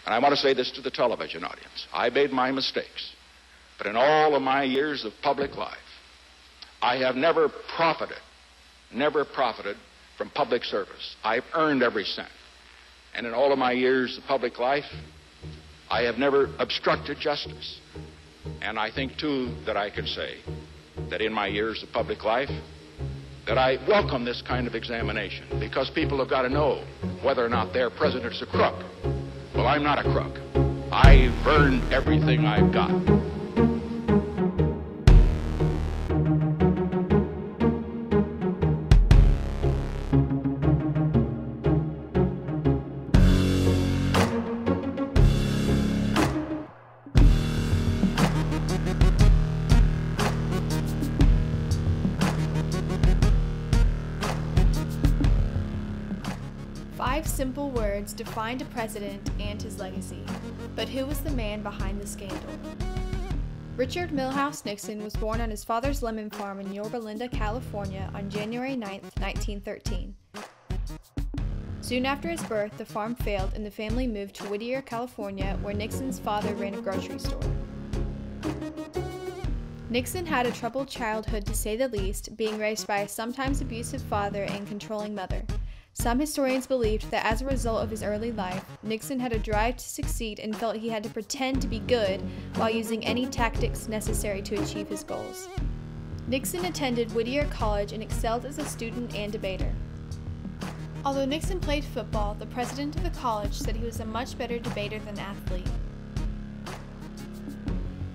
And I want to say this to the television audience. I made my mistakes, but in all of my years of public life, I have never profited from public service. I've earned every cent. And in all of my years of public life, I have never obstructed justice. And I think, too, that I can say that in my years of public life, that I welcome this kind of examination, because people have got to know whether or not their president's a crook. Well, I'm not a crook. I've earned everything I've got. Five simple words defined a president and his legacy. But who was the man behind the scandal? Richard Milhouse Nixon was born on his father's lemon farm in Yorba Linda, California on January 9, 1913. Soon after his birth, the farm failed and the family moved to Whittier, California, where Nixon's father ran a grocery store. Nixon had a troubled childhood, to say the least, being raised by a sometimes abusive father and controlling mother. Some historians believed that as a result of his early life, Nixon had a drive to succeed and felt he had to pretend to be good while using any tactics necessary to achieve his goals. Nixon attended Whittier College and excelled as a student and debater. Although Nixon played football, the president of the college said he was a much better debater than athlete.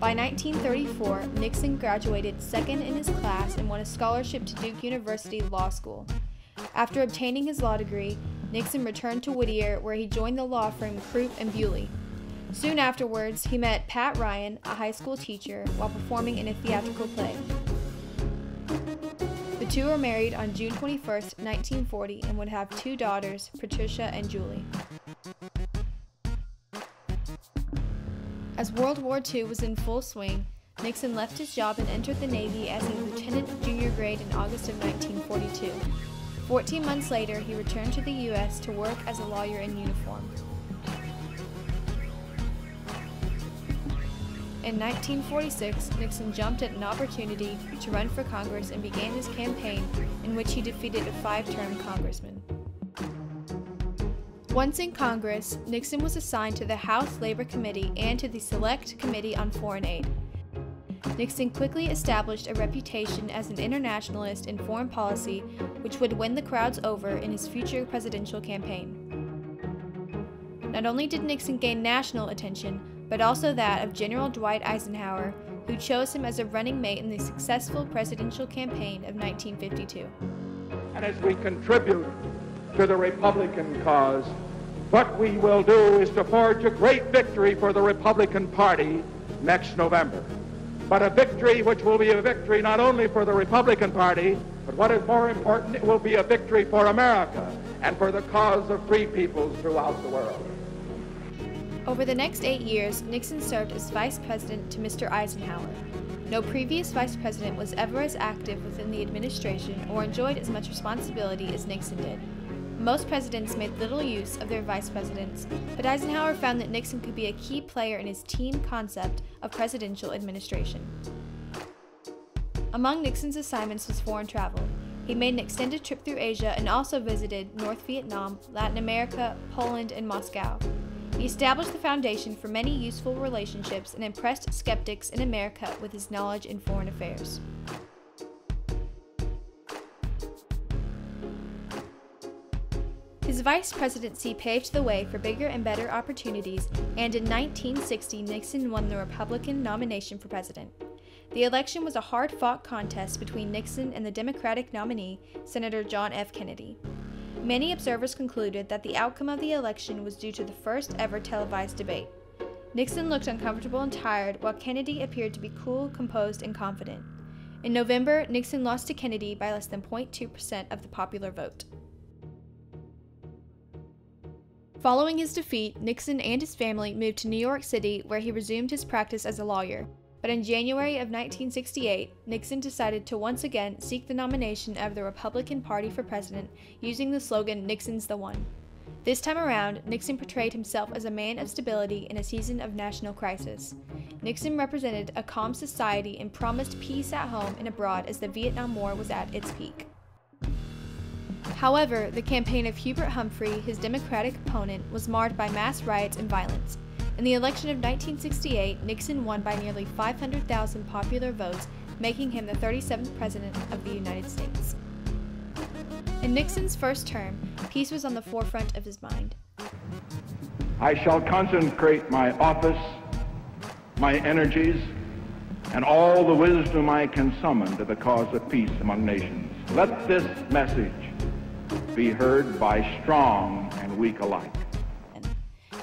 By 1934, Nixon graduated second in his class and won a scholarship to Duke University Law School. After obtaining his law degree, Nixon returned to Whittier, where he joined the law firm Croup and Bewley. Soon afterwards, he met Pat Ryan, a high school teacher, while performing in a theatrical play. The two were married on June 21, 1940, and would have two daughters, Patricia and Julie. As World War II was in full swing, Nixon left his job and entered the Navy as a lieutenant junior grade in August of 1942. 14 months later, he returned to the U.S. to work as a lawyer in uniform. In 1946, Nixon jumped at an opportunity to run for Congress and began his campaign, in which he defeated a 5-term congressman. Once in Congress, Nixon was assigned to the House Labor Committee and to the Select Committee on Foreign Aid. Nixon quickly established a reputation as an internationalist in foreign policy, which would win the crowds over in his future presidential campaign. Not only did Nixon gain national attention, but also that of General Dwight Eisenhower, who chose him as a running mate in the successful presidential campaign of 1952. And as we contribute to the Republican cause, what we will do is to forge a great victory for the Republican Party next November. But a victory which will be a victory not only for the Republican Party, but what is more important, it will be a victory for America and for the cause of free peoples throughout the world. Over the next 8 years, Nixon served as vice president to Mr. Eisenhower. No previous vice president was ever as active within the administration or enjoyed as much responsibility as Nixon did. Most presidents made little use of their vice presidents, but Eisenhower found that Nixon could be a key player in his team concept of presidential administration. Among Nixon's assignments was foreign travel. He made an extended trip through Asia and also visited North Vietnam, Latin America, Poland, and Moscow. He established the foundation for many useful relationships and impressed skeptics in America with his knowledge in foreign affairs. His vice presidency paved the way for bigger and better opportunities, and in 1960, Nixon won the Republican nomination for president. The election was a hard-fought contest between Nixon and the Democratic nominee, Senator John F. Kennedy. Many observers concluded that the outcome of the election was due to the first ever televised debate. Nixon looked uncomfortable and tired, while Kennedy appeared to be cool, composed, and confident. In November, Nixon lost to Kennedy by less than 0.2% of the popular vote. Following his defeat, Nixon and his family moved to New York City, where he resumed his practice as a lawyer. But in January of 1968, Nixon decided to once again seek the nomination of the Republican Party for president, using the slogan, "Nixon's the one." This time around, Nixon portrayed himself as a man of stability in a season of national crisis. Nixon represented a calm society and promised peace at home and abroad as the Vietnam War was at its peak. However, the campaign of Hubert Humphrey, his Democratic opponent, was marred by mass riots and violence. In the election of 1968, Nixon won by nearly 500,000 popular votes, making him the 37th President of the United States. In Nixon's first term, peace was on the forefront of his mind. I shall consecrate my office, my energies, and all the wisdom I can summon to the cause of peace among nations. Let this message be heard by strong and weak alike.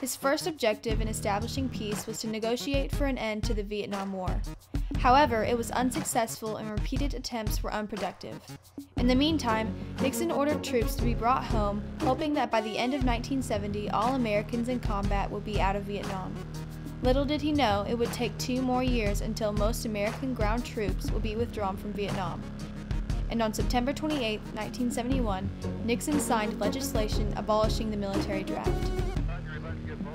His first objective in establishing peace was to negotiate for an end to the Vietnam War. However, it was unsuccessful and repeated attempts were unproductive. In the meantime, Nixon ordered troops to be brought home, hoping that by the end of 1970, all Americans in combat would be out of Vietnam. Little did he know it would take 2 more years until most American ground troops would be withdrawn from Vietnam. And on September 28, 1971, Nixon signed legislation abolishing the military draft.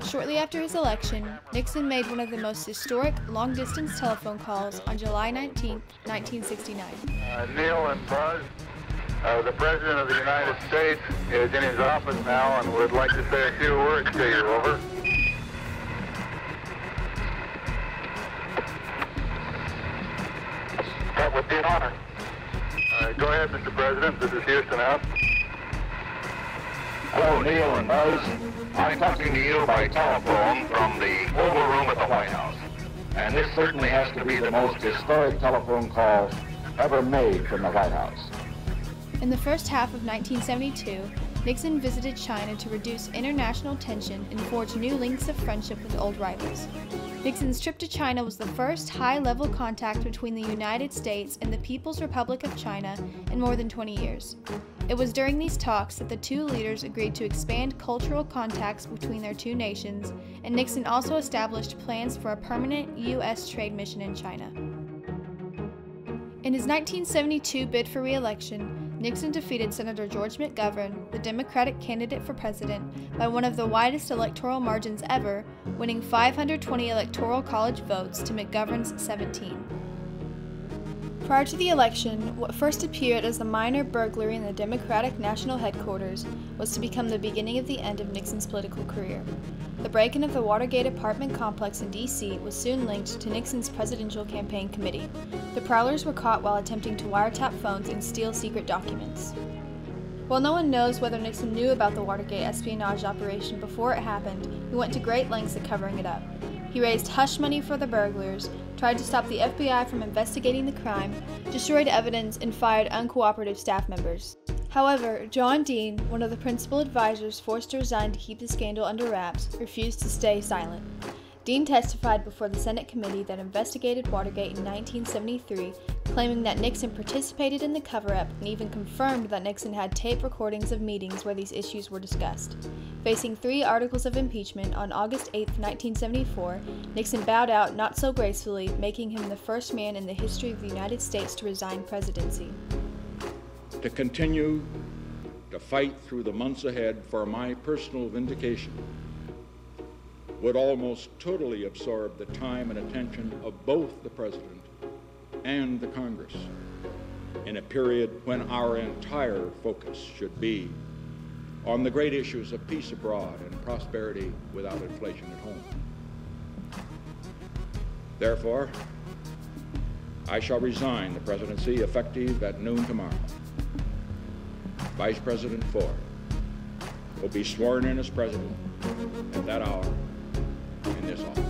Shortly after his election, Nixon made one of the most historic long-distance telephone calls on July 19, 1969. Neil and Buzz, the President of the United States is in his office now and would like to say a few words to you. Over. That would be an honor. Go ahead, Mr. President. This is Houston out. Hello, Neil and Buzz. I'm talking to you by telephone from the Oval Room at the White House. And this certainly has to be the most historic telephone call ever made from the White House. In the first half of 1972, Nixon visited China to reduce international tension and forge new links of friendship with old rivals. Nixon's trip to China was the first high-level contact between the United States and the People's Republic of China in more than 20 years. It was during these talks that the two leaders agreed to expand cultural contacts between their two nations, and Nixon also established plans for a permanent U.S. trade mission in China. In his 1972 bid for re-election, Nixon defeated Senator George McGovern, the Democratic candidate for president, by one of the widest electoral margins ever, winning 520 electoral college votes to McGovern's 17. Prior to the election, what first appeared as a minor burglary in the Democratic National Headquarters was to become the beginning of the end of Nixon's political career. The break-in of the Watergate apartment complex in D.C. was soon linked to Nixon's presidential campaign committee. The prowlers were caught while attempting to wiretap phones and steal secret documents. While no one knows whether Nixon knew about the Watergate espionage operation before it happened, he went to great lengths at covering it up. He raised hush money for the burglars, tried to stop the FBI from investigating the crime, destroyed evidence, and fired uncooperative staff members. However, John Dean, one of the principal advisors forced to resign to keep the scandal under wraps, refused to stay silent. Dean testified before the Senate committee that investigated Watergate in 1973, claiming that Nixon participated in the cover-up and even confirmed that Nixon had tape recordings of meetings where these issues were discussed. Facing 3 articles of impeachment on August 8, 1974, Nixon bowed out not so gracefully, making him the first man in the history of the United States to resign presidency. To continue to fight through the months ahead for my personal vindication would almost totally absorb the time and attention of both the President and the Congress in a period when our entire focus should be on the great issues of peace abroad and prosperity without inflation at home. Therefore, I shall resign the presidency effective at noon tomorrow. Vice President Ford will be sworn in as president at that hour in this office.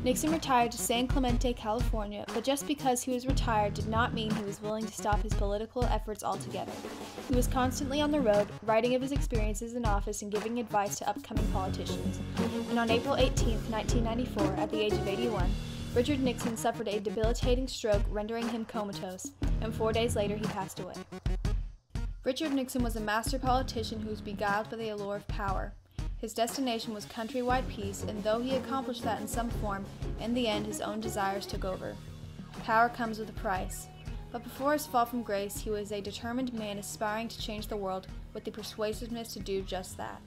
Nixon retired to San Clemente, California, but just because he was retired did not mean he was willing to stop his political efforts altogether. He was constantly on the road, writing of his experiences in office and giving advice to upcoming politicians. And on April 18, 1994, at the age of 81, Richard Nixon suffered a debilitating stroke, rendering him comatose, and 4 days later he passed away. Richard Nixon was a master politician who was beguiled by the allure of power. His destination was countrywide peace, and though he accomplished that in some form, in the end his own desires took over. Power comes with a price. But before his fall from grace, he was a determined man aspiring to change the world with the persuasiveness to do just that.